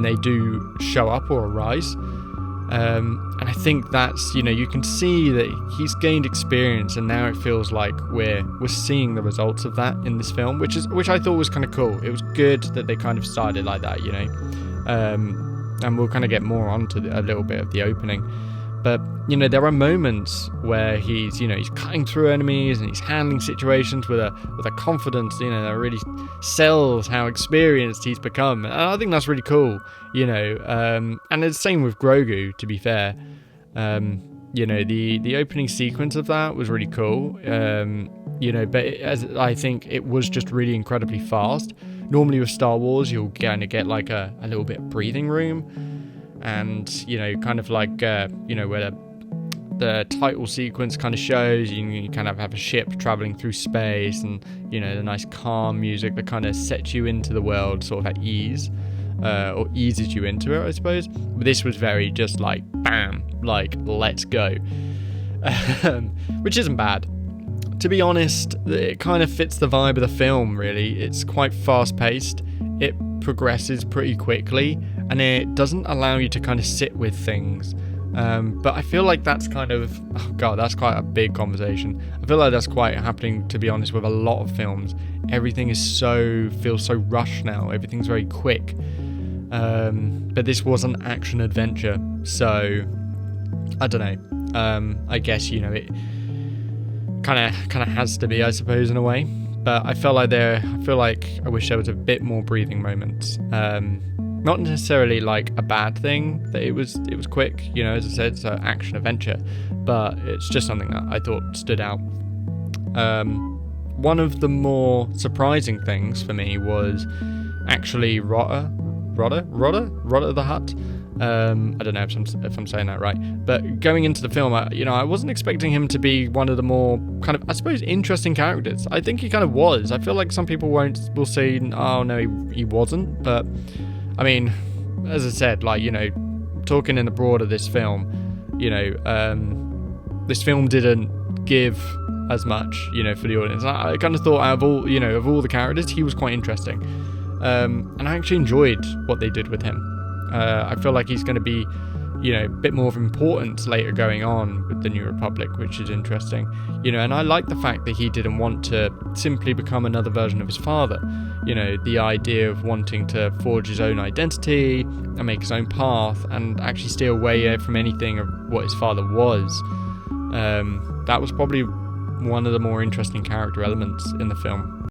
they do show up or arise. And I think that's, you can see that he's gained experience, and now it feels like we're seeing the results of that in this film, which I thought was kind of cool. It was good that they kind of started like that, and we'll kind of get more onto a little bit of the opening. But, there are moments where he's cutting through enemies and he's handling situations with a confidence, that really sells how experienced he's become. And I think that's really cool, and it's the same with Grogu, to be fair. The opening sequence of that was really cool, but I think it was just really incredibly fast. Normally with Star Wars, you'll kind of get like a little bit of breathing room. And kind of like where the title sequence kind of shows you kind of have a ship traveling through space, and the nice calm music that kind of sets you into the world sort of at ease, or eases you into it, I suppose. But this was very just like bam, like let's go, which isn't bad. To be honest, it kind of fits the vibe of the film, really. It's quite fast paced, it progresses pretty quickly, and it doesn't allow you to kind of sit with things. But I feel like that's kind of, that's quite a big conversation. I feel like that's quite happening, to be honest, with a lot of films. Everything feels so rushed now. Everything's very quick. But this was an action adventure, so I don't know. I guess it kind of has to be, I suppose, in a way. But I feel like I wish there was a bit more breathing moments. Not necessarily like a bad thing that it was quick, as I said, it's an action adventure, but it's just something that I thought stood out. One of the more surprising things for me was actually Rotter the Hutt. I don't know if I'm saying that right, but going into the film, I wasn't expecting him to be one of the more kind of, I suppose, interesting characters. I think he kind of was. I feel like some people will say, oh no, he wasn't, but I mean, as I said, like, talking in the broad of this film, this film didn't give as much, for the audience. I kind of thought out of all the characters, he was quite interesting. And I actually enjoyed what they did with him. I feel like he's going to be, a bit more of importance later going on with the New Republic, which is interesting. And I like the fact that he didn't want to simply become another version of his father. The idea of wanting to forge his own identity and make his own path and actually stay away from anything of what his father was. That was probably one of the more interesting character elements in the film.